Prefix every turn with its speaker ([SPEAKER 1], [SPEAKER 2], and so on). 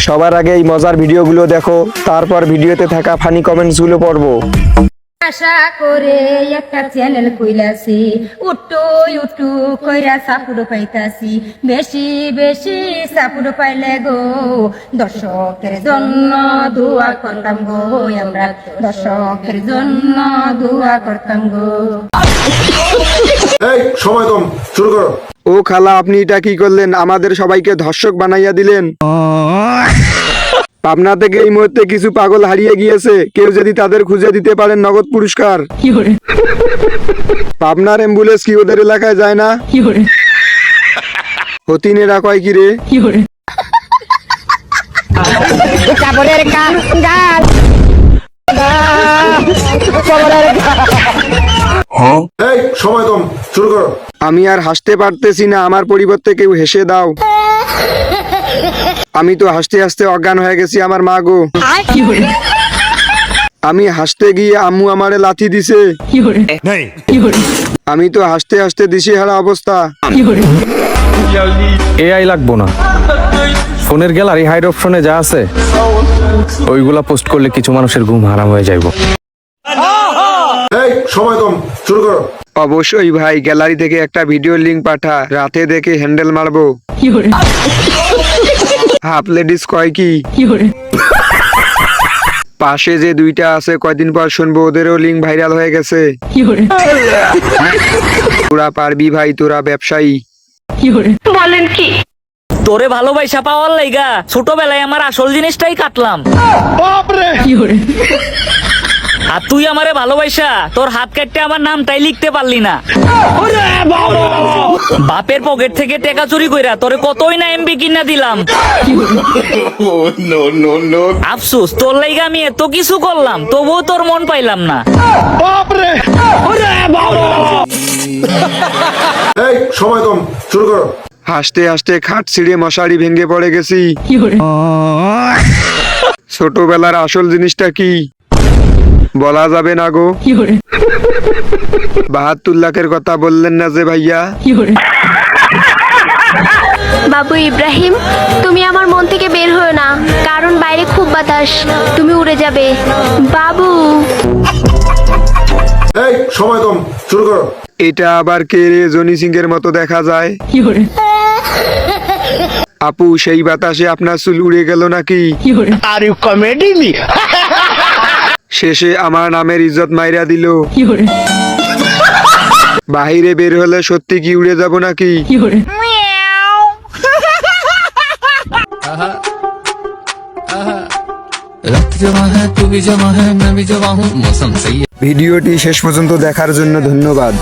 [SPEAKER 1] সবার আগে এই মজার ভিডিওগুলো দেখো, তারপর ভিডিওতে থাকা ফানি কমেন্টসগুলো পড়বো।
[SPEAKER 2] আশা করে একটা চ্যানেল কইলাছি, উট্টু উট্টু কইরা সাপুড়ো পাইতাছি, বেশি বেশি সাপুড়ো পাইলে গো দর্শকের জন্য দোয়া করতাম গো, আমরা দর্শকের জন্য দোয়া করতাম গো।
[SPEAKER 3] এই সময় কম, শুরু করো।
[SPEAKER 1] ও খালা, আপনি এটা কি করলেন? আমাদের সবাইকে ধর্ষক বানাইয়া দিলেন। পাবনা থেকে এই মুহূর্তে কিছু পাগল হারিয়ে গিয়েছে, কেউ যদি তাদের খুঁজে দিতে পারেন নগদ পুরস্কার। পাবনার অ্যাম্বুলেন্স কি ওদের এলাকায় যায় না? হতিনেরা কয় কি রে?
[SPEAKER 3] এই সময় কম, শুরু করো।
[SPEAKER 1] আমি আর হাসতে পারতেছি না, আমার পরিবর্তে কেউ হেসে দাও। আমি তো হাসতে হাসতে অজ্ঞান হয়ে গেছি, আমার মা গো। আমি হাসতে গিয়ে আম্মু আমারে লাথি দিছে। আমি তো হাসতে হাসতে দিশেহারা অবস্থা।
[SPEAKER 4] এআই লাগবো না, ফোনের গ্যালারি হাইড অপশনে যা আছে ওইগুলা পোস্ট করলে কিছু মানুষের ঘুম হারাম হয়ে যাইব।
[SPEAKER 3] এই সময় কম, শুরু করো।
[SPEAKER 1] অবশ্যই ভাই, গ্যালারি থেকে একটা ভিডিও লিংক পাঠা, রাতে দেখে হ্যান্ডেল মারবো। হাফ লেডিস কয় কি? পাশে যে দুইটা আছে কয়দিন পর শুনবো ওদেরও লিংক ভাইরাল হয়ে গেছে। তোরা পারবি ভাই, তোরা ব্যবসায়ী।
[SPEAKER 5] বলেন কি? তোরে ভালোবাসা পাওয়ার লাইগা ছোটবেলায় আমার আসল জিনিসটাই কাটলাম। আর তুই আমারে ভালোবাসা তোর হাত কাটতে আমার নামটাই লিখতে পারলি না। বাপের পকেট থেকে টাকা চুরি কইরা তোরে কতই না এমবি কিনা দিলাম। আফসোস, তোর লাইগা আমি এত কিছু করলাম, তবুও তোর মন পাইলাম না।
[SPEAKER 3] এই সময় কম, শুরু করো।
[SPEAKER 1] হাসতে হাসতে খাট ছিঁড়ে মশারি ভেঙে পড়ে গেছি। ছোটবেলার আসল জিনিসটা কি বলা যাবে না গো। ৭২ লাখের কথা বললেন না যে ভাইয়া?
[SPEAKER 6] বাবু ইব্রাহিম, তুমি আমার মন থেকে বের হও না, কারণ বাইরে খুব বাতাস, তুমি উড়ে যাবে বাবু।
[SPEAKER 3] এই সময় কম, শুরু করো।
[SPEAKER 1] এটা আবার কে রে? জনি সিং এর মতো দেখা যায়। আপু, সেই বাতাসে আপনার চুল উড়ে গেল নাকি? শেষে আমার নামের ইজ্জত মাইরা দিল। বাহিরে বের হলে সত্যি কি উড়ে যাব নাকি? ভিডিওটি শেষ পর্যন্ত দেখার জন্য ধন্যবাদ।